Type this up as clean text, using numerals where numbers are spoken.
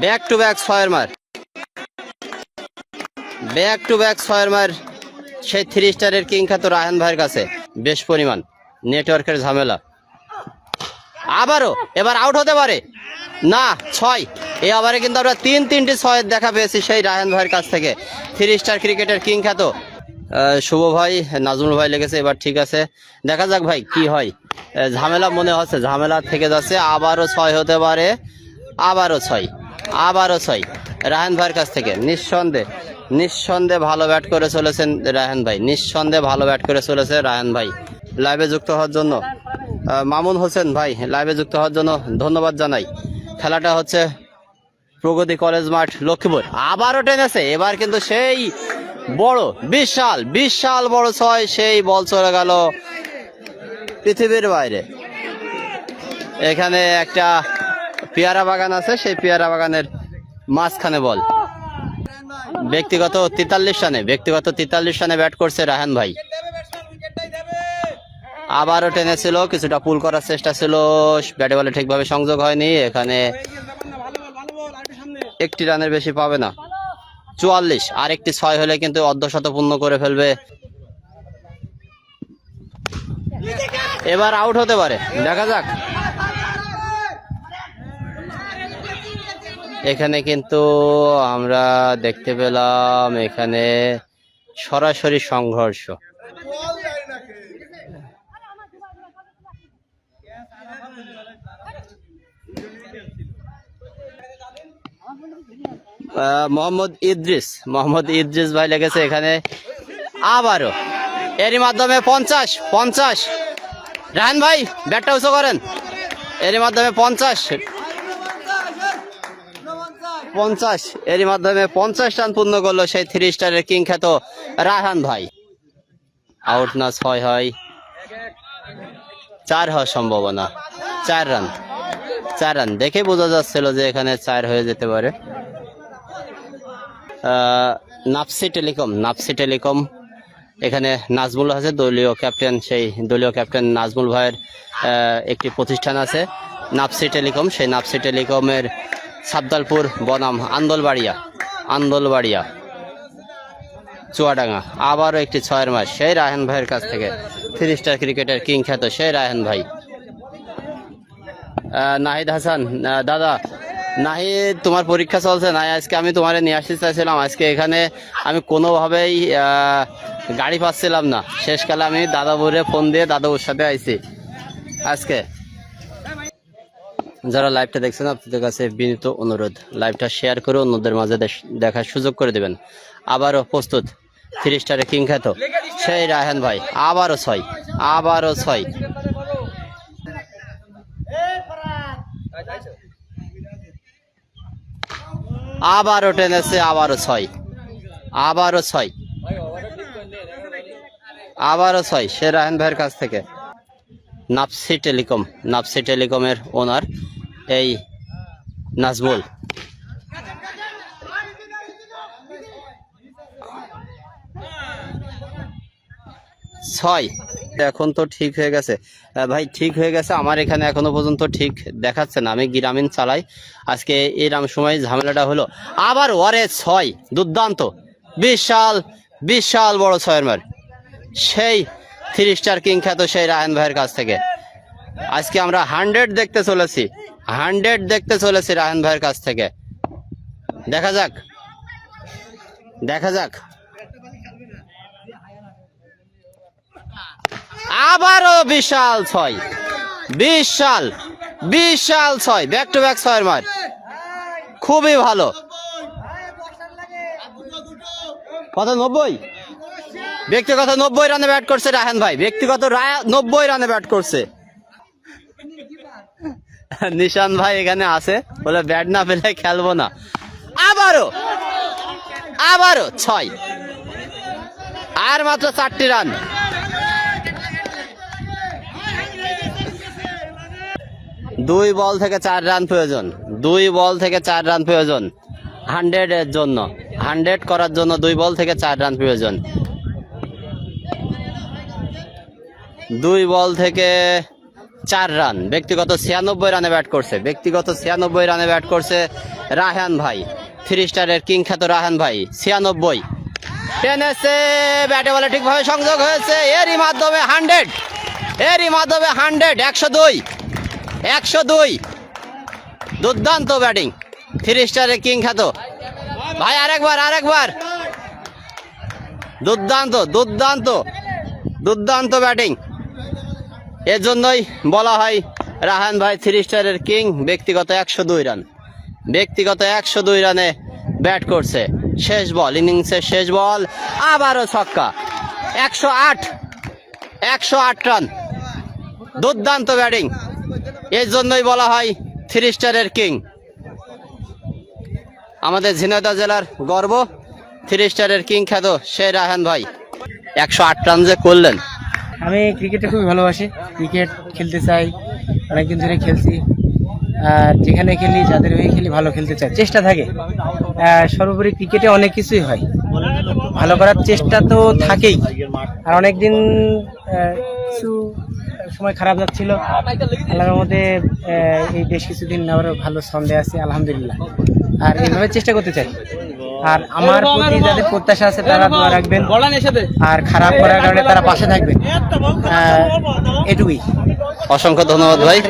Back to back ছয়ের মার, back to back ছয়ের মার সেই 3 স্টারের কিং খ্যাত রায়হান ভাইয়ের কাছে। বেশ পরিমাণ নেটওয়ার্কের ঝামেলা। আবারও এবার আউট হতে পারে না, 6। এই ওভারে কিন্তু আমরা 3টি 6 দেখা পেয়েছি সেই রায়হান ভাইয়ের কাছ থেকে। 3 স্টার ক্রিকেটের কিং খ্যাত শুভ ভাই, নাজমুল ভাই লেগেছে। এবার ঠিক আছে, দেখা যাক ভাই কি হয়। ঝামেলা মনে হচ্ছে, ঝামেলা থেকে যাচ্ছে। আবারও 6 হতে পারে, আবারও 6, আবারও 6 রায়হান ভাইয়ের কাছ থেকে। নিঃসন্দেহে ভালো ব্যাট করে চলেছেন রায়হান ভাই, নিঃসন্দেহে ভালো ব্যাট করে চলেছে রায়হান ভাই। লাইভে যুক্ত হওয়ার জন্য মামুন হোসেন ভাই, লাইভে যুক্ত হওয়ার জন্য ধন্যবাদ জানাই। খেলাটা হচ্ছে প্রগতি কলেজ মাঠ, লক্ষ্মীপুর। আবারও টেনেছে, এবার কিন্তু সেই বড় বিশাল বড় 6, সেই বল চলে গেল পৃথিবীর বাইরে। এখানে একটা পেয়ারা বাগান আছে, সেই পেয়ারা বাগানের মাঝখানে বল। ব্যক্তিগত 43 রানে ব্যাট করছে রায়হান ভাই। আবারও টেনেছিল, কিছুটা পুল করার চেষ্টা ছিল, ব্যাটে বলে ঠিকভাবে সংযোগ হয়নি। এখানে 1টি রানের বেশি পাবে না। 44, আর একটি 6 হলে কিন্তু অর্ধশত পূর্ণ করে ফেলবে। এবার আউট হতে পারে, দেখা যাক। এখানে কিন্তু আমরা দেখতে পেলাম এখানে সরাসরি সংঘর্ষ। মোহাম্মদ ইদ্রিস ভাই লেগেছে এখানে। আবারও এরই মাধ্যমে 50 রায়হান ভাই ব্যাটটা উঁচু করেন। এরই মাধ্যমে 50, এরই মাধ্যমে 50 রান পূর্ণ করলো সেই 3 স্টারের কিং খ্যাত রায়হান ভাই। আউট না 6 হয়, 4 হওয়ার সম্ভাবনা। 4 রান দেখে বোঝা যাচ্ছিল যে এখানে 4 হয়ে যেতে পারে। নাফসি টেলিকম এখানে নাজমুল আছে দলীয় ক্যাপ্টেন, সেই দলীয় ক্যাপ্টেন নাজমুল ভাইয়ের একটি প্রতিষ্ঠান আছে নাফসি টেলিকম। সেই নাফসি টেলিকমের সাবদালপুর বনাম আন্দোলবাড়িয়া চুয়াডাঙ্গা। আবারও একটি 6-এর ম্যাচ সেই রায়হান ভাইয়ের কাছ থেকে। 3 স্টার ক্রিকেটের কিং খ্যাত সেই রায়হান ভাই। নাহিদ হাসান, দাদা নাহিদ তোমার পরীক্ষা চলছে না, আজকে আমি তোমারে নিয়ে আসতে চাইছিলাম। আজকে এখানে আমি কোনোভাবেই গাড়ি পাচ্ছিলাম না। শেষকালে আমি দাদাবুরে ফোন দিয়ে দাদাবুর সাথে আইছি আজকে। যারা লাইভটা দেখছেন আপনাদের কাছে বিনীত অনুরোধ, লাইভটা শেয়ার করে অন্যদের মাঝে দেখার সুযোগ করে দেবেন। আবারও প্রস্তুত 3 স্টারের কিং খ্যাত সেই রায়হান ভাই। আবারও 6, আবারও টেনেছে, আবারও 6 সে রায়হান ভাইয়ের কাছ থেকে। নাফসি টেলিকমের ওনার এই নাজমুল। 6 এখন তো ঠিক হয়ে গেছে ভাই, ঠিক হয়ে গেছে। আমার এখানে এখনো পর্যন্ত ঠিক দেখাচ্ছে না, আমি গ্রামীণ চালাই। আজকে এরকম সময় ঝামেলাটা হলো। আবার ওরে 6, দুর্দান্ত বিশাল বড় 6-এর মার সেই 3 স্টার কিং খ্যাত সেই রায়হান ভাইয়ের কাছ থেকে। আজকে আমরা 100 দেখতে চলেছি রায়হান ভাইয়ের কাছ থেকে। দেখা যাক। আবারও বিশাল 6, ব্যাক টু ব্যাক 6-এর মার, খুবই ভালো। কত 90? ব্যক্তিগত 90 রানে ব্যাট করছে রায়হান ভাই, 90 রানে ব্যাট করছে। নিশান ভাই এখানে আছে, বলে ব্যাট না পেলে খেলবো না। আবারও 6, আর মাত্র 4টি রান। দুই বল থেকে 4 রান প্রয়োজন, 100 এর জন্য, 100 করার জন্য 2 বল থেকে 4 রান প্রয়োজন। 2 বল থেকে 4 রান। ব্যক্তিগত 96 রানে ব্যাট করছে, ব্যক্তিগত 96 রানে ব্যাট করছে রায়হান ভাই। 3 স্টারের কিং খ্যাত রায়হান ভাই 96 টেনেছে, ব্যাটে বলে ঠিকভাবে সংযোগ হয়েছে, এরই মাধ্যমে 100, এরই মাধ্যমে 100, 102, 102। দুর্দান্ত ব্যাটিং 3 স্টারের কিং খ্যাত ভাই। আরেকবার দুর্দান্ত দুর্দান্ত দুর্দান্ত ব্যাটিং। এর জন্যই বলা হয় রায়হান ভাই 3 স্টারের কিং। ব্যক্তিগত 102 রান, ব্যক্তিগত 102 রানে ব্যাট করছে। শেষ বল, ইনিংসের শেষ বল, আবারও ছক্কা। 108 রান, দুর্দান্ত ব্যাটিং। এর জন্যই বলা হয় 3 স্টারের কিং। আমাদের ঝিনাইদহ জেলার গর্ব 3 স্টারের কিং খ্যাত সেই রায়হান ভাই। 108 রান যে করলেন। আমি ক্রিকেটে খুবই ভালোবাসি, ক্রিকেট খেলতে চাই, অনেকদিন ধরে খেলছি। আর যেখানে খেলি, যাদের হয়ে খেলি, ভালো খেলতে চাই, চেষ্টা থাকে। সর্বোপরি ক্রিকেটে অনেক কিছুই হয়, ভালো করার চেষ্টা তো থাকেই। আর অনেকদিন কিছু সময় খারাপ যাচ্ছিল, আল্লাহর মধ্যে এই বেশ কিছুদিন আবার ভালো ছন্দে আছে আলহামদুলিল্লাহ। আর এইভাবে চেষ্টা করতে চাই। আর আমার প্রতি যাদের প্রত্যাশা আছে তারা দোয়া রাখবেন, আর খারাপ করার কারণে তারা পাশে থাকবেন, এটুকুই। অসংখ্য ধন্যবাদ ভাই।